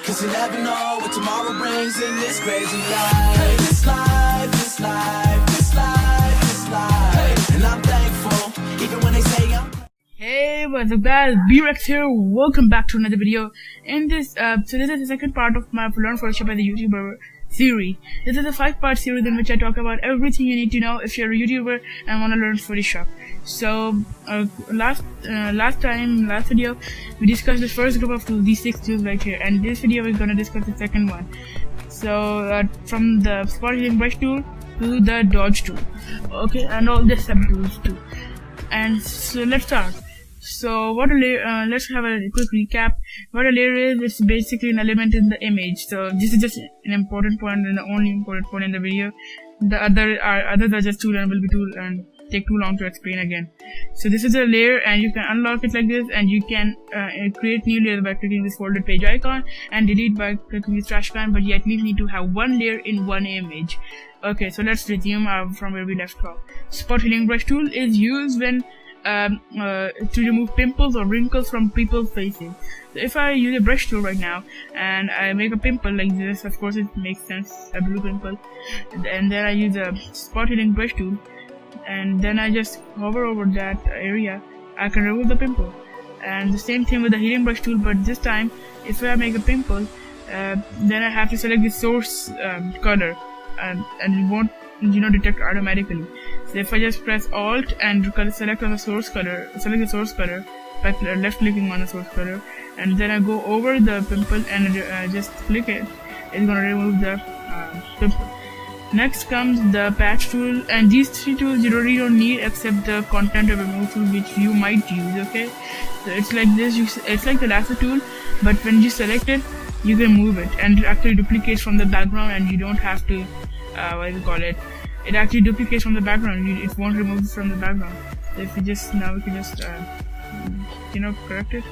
Cause you never know what tomorrow brings in this crazy life. Hey, this life, this life, this life, this life. Hey, and I'm thankful, even when they say I'm. Hey, what's up guys, B-Rex here, welcome back to another video. In this, so this is the second part of my Learn Photoshop as a YouTuber series. This is a 5-part series in which I talk about everything you need to know if you're a YouTuber and want to learn Photoshop. So, last video, we discussed the first group of tools, these 6 tools right here, and this video we're gonna discuss the second one. So, from the spot healing brush tool to the dodge tool, okay, and all the sub tools too. And so let's start. So what a layer, let's have a quick recap. What a layer is, it's basically an element in the image. So this is just an important point and the only important point in the video. The others are just too and will be too and take too long to explain again. So this is a layer and you can unlock it like this, and you can create new layers by clicking this folded page icon and delete by clicking this trash can, but you at least need to have one layer in one image. Okay, so let's resume from where we left off. Spot healing brush tool is used when to remove pimples or wrinkles from people's faces. So if I use a brush tool right now and I make a pimple like this, of course it makes sense, a blue pimple, and then I use a spot healing brush tool and then I just hover over that area, I can remove the pimple. And the same thing with the healing brush tool, but this time if I make a pimple, then I have to select the source color and it won't detect automatically. So if I just press Alt and select on the source color, select the source color by left clicking on the source color, and then I go over the pimple and just click it, it's gonna remove the pimple. Next comes the patch tool, and these 3 tools you really don't need except the content of remove tool, which you might use. Okay, so it's like this, it's like the lasso tool, but when you select it you can move it and it actually duplicates from the background, and you don't have to it actually duplicates from the background, it won't remove it from the background. So if we just correct it,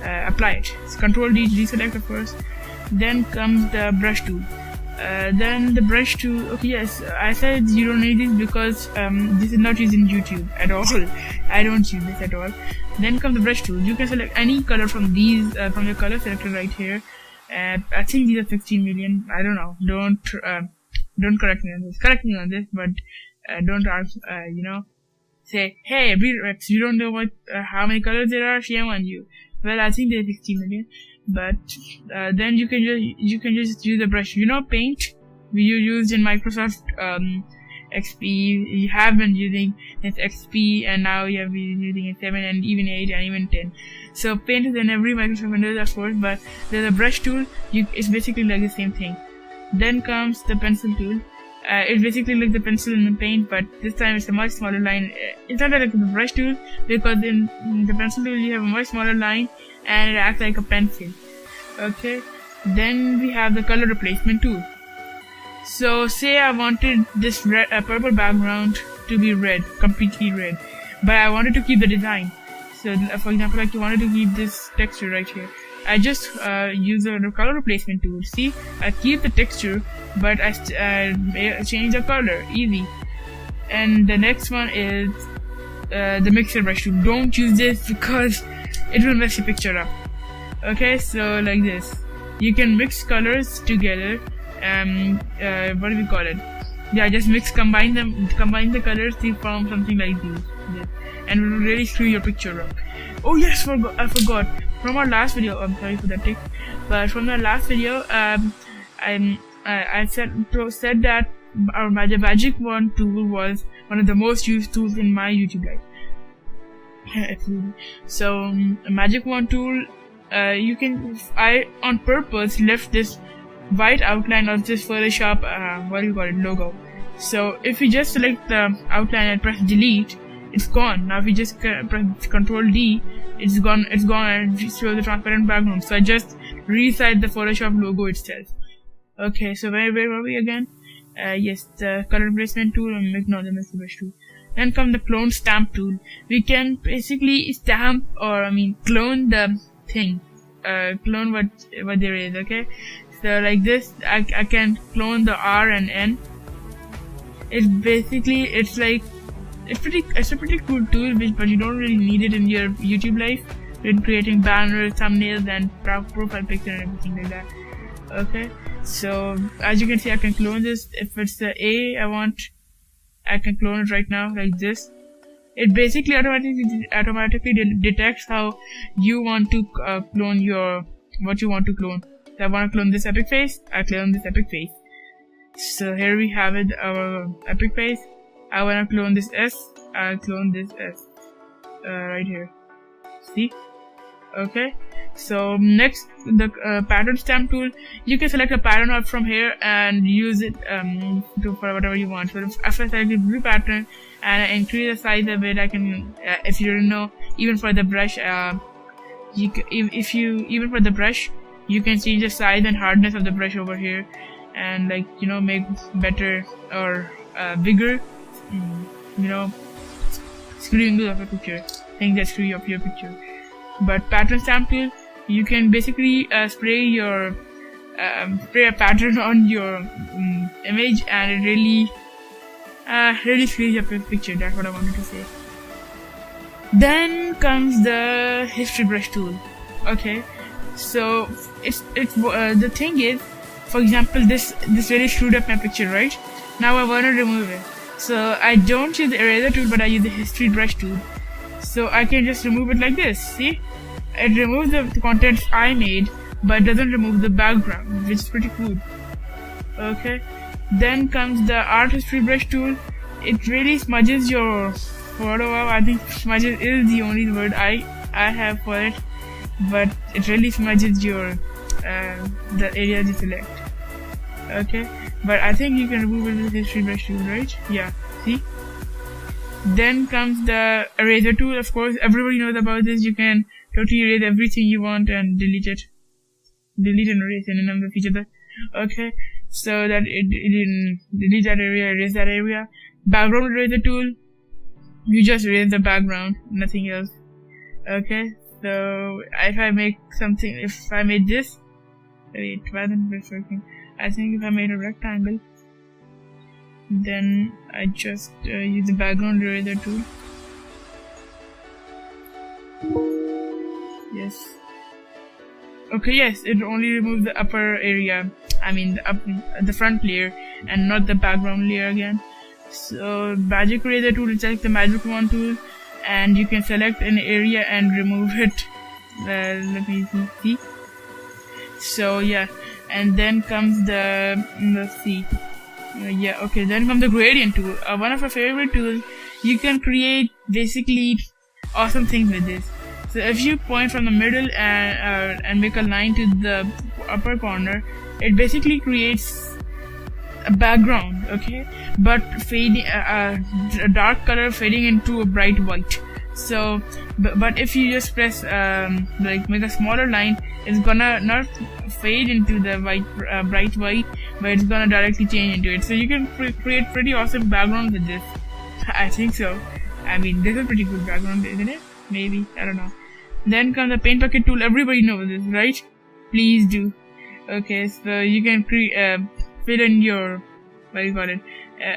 apply it. So Control D, deselect it first. Then comes the brush tool. Then the brush tool, okay, yes, I said you don't need this because this is not used in YouTube at all. I don't use this at all. Then comes the brush tool. You can select any color from these, from your color selector right here. I think these are 16 million. I don't know. Don't correct me on this. Correct me on this, but don't ask. Say, hey, B-Rex, you don't know what how many colors there are. Shame on you. Well, I think there's 16 million. But then you can just use the brush. Paint you used in Microsoft XP. You have been using this XP, and now you have been using it 7 and even 8 and even 10. So paint is in every Microsoft Windows, of course, but there's a brush tool. It's basically like the same thing. Then comes the pencil tool. It's basically like the pencil in the paint, but this time it's a much smaller line. It's not like the brush tool, because in the pencil tool you have a much smaller line and it acts like a pencil. Okay, then we have the color replacement tool. So say I wanted this purple background to be red, completely red, but I wanted to keep the design. So for example, like you wanted to keep this texture right here, I just use the color replacement tool. See, I keep the texture, but I change the color, easy. And the next one is the mixer brush tool. Don't use this because it will mess your picture up. Okay, so like this, you can mix colors together. What do we call it? Yeah, just combine the colors to form something like this, and it will really screw your picture up. Oh yes, I forgot. From our last video, I'm sorry for that tick, but from the last video, I said that our Magic Wand tool was one of the most used tools in my YouTube life. So Magic Wand tool, I on purpose left this white outline of this Photoshop logo. So if you just select the outline and press delete, it's gone. Now if you just press Control D, it's gone and it shows the transparent background. So I just resize the Photoshop logo itself. Okay, so where were we again? Yes, the color replacement tool and the mixer brush tool. Then come the clone stamp tool. We can basically stamp or clone the thing, clone what there is. Okay, so like this, I can clone the R and N. It's a pretty cool tool, but you don't really need it in your YouTube life with creating banners, thumbnails, and profile picture and everything like that. Okay, so as you can see, I can clone this. If it's the A I want, I can clone it right now like this. It basically automatically detects how you want to clone what you want to clone. So I want to clone this epic face, I clone this epic face. So here we have it, our epic face. I want to clone this S, I'll clone this S right here. See? Okay, so next, the pattern stamp tool. You can select a pattern up from here and use it for whatever you want. So if I select the blue pattern and I increase the size of it, I can, if you don't know, even for the brush, even for the brush, you can change the size and hardness of the brush over here, and like, you know, make better or bigger, you know, screwing up a picture, things that screw up your picture. But pattern stamp tool, you can basically spray a pattern on your image, and it really screws up your picture. That's what I wanted to say. Then comes the history brush tool. Okay, so the thing is, for example, this really screwed up my picture, right? Now I want to remove it, so I don't use the eraser tool, but I use the history brush tool. So I can just remove it like this. See, it removes the contents I made, but doesn't remove the background, which is pretty cool. Okay, then comes the art history brush tool. It really smudges your photo up. I think smudges is the only word I have for it, but it really smudges your the area you select. Okay, but I think you can remove it with the history brush tool, right? Yeah, see. Then comes the eraser tool. Of course, everybody knows about this. You can totally erase everything you want and delete it. Delete and erase in another feature that. Okay, so that it delete that area, erase that area. Background eraser tool. You just erase the background, nothing else. Okay, so if I make something, if I made this, wait, why isn't this working? I think if I made a rectangle, then I just use the background eraser tool. Yes. Okay, yes, it only removes the upper area. I mean the front layer, and not the background layer again. So magic eraser tool is like the magic wand tool, and you can select an area and remove it. Let me see. So yeah, and then comes the, let's see. Yeah, okay, then comes the gradient tool. One of our favorite tools. You can create basically awesome things with this. So if you point from the middle and make a line to the upper corner, it basically creates a background, okay, but fading a dark color fading into a bright white. So but if you just press like make a smaller line, it's gonna not fade into the bright white, but it's gonna directly change into it. So you can create pretty awesome background with this. I think so. I mean, this is a pretty good background, isn't it? Maybe, I don't know. Then comes the paint bucket tool. Everybody knows this, right? Please do. Okay, so you can fill in your, what do you call it,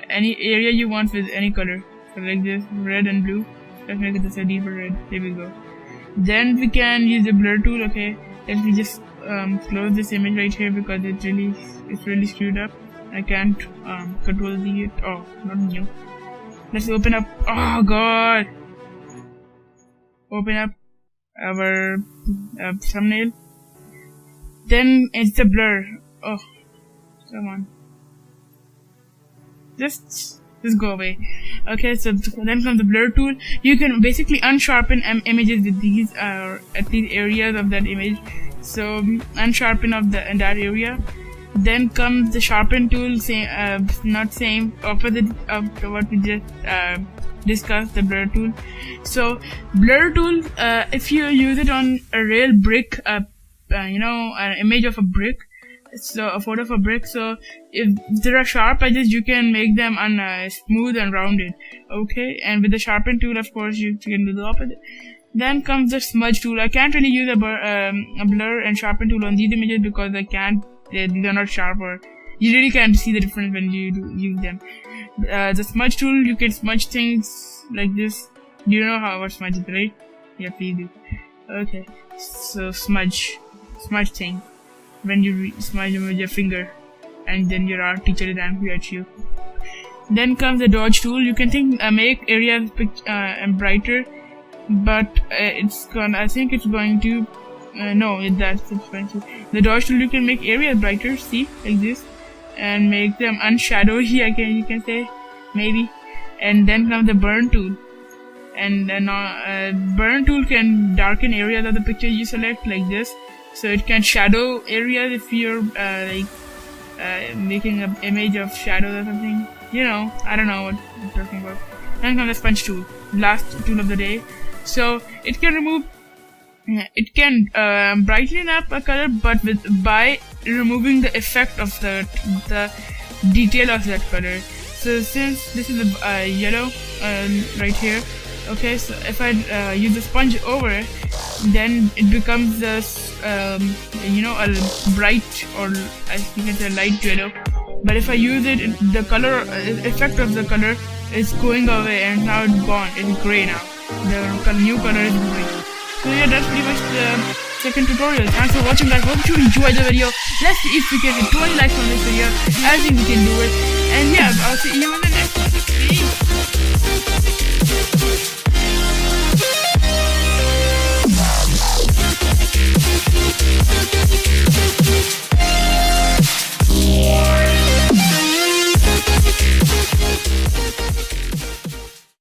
any area you want with any color. So like this, red and blue. Let's make it a deeper red. There we go. Then we can use the blur tool. Okay, let me just close this image right here because it's really screwed up. I can't control the not new. Let's open up. Oh god! Open up our thumbnail. Then it's the blur. Oh, come on. Just go away. Okay, so then comes the blur tool. You can basically unsharpen images with these, at least areas of that image. So unsharpen of in that area. Then comes the sharpen tool, opposite of what we just discussed, the blur tool. So blur tool, if you use it on a real brick, an image of a brick, so a photo of a brick, so if there are sharp edges, you can make them smooth and rounded. Okay, and with the sharpen tool, of course, you can do the opposite. Then comes the smudge tool. I can't really use a blur and sharpen tool on these images because these are not sharp, or you really can't see the difference when you use them. The smudge tool, you can smudge things like this. Do you know what smudge is, right? Yeah, please do. Okay, so smudge thing. When you smudge with your finger, and then your art teacher is angry at you. Then comes the dodge tool. You can make areas brighter, but I think it's going to. No, that's expensive. The dodge tool, you can make areas brighter. See, like this, and make them unshadowy. You can say, maybe. And then comes the burn tool. And burn tool can darken areas of the picture you select, like this. So it can shadow areas if you're making an image of shadows or something. You know, I don't know what I'm talking about. Then comes the sponge tool, last tool of the day. So it can brighten up a color, but by removing the effect of the detail of that color. So since this is a yellow right here, okay, so if I use the sponge over it, then it becomes this a bright, or you can say light yellow. But if I use it, the color effect of the color is going away, and now it's gone. It's gray now. The new color is gray. So yeah, that's pretty much the second tutorial. Thanks for watching, guys. Hope you enjoyed the video. Let's see if we can get 20 likes on this video. I think we can do it. And yeah, I'll see you in the next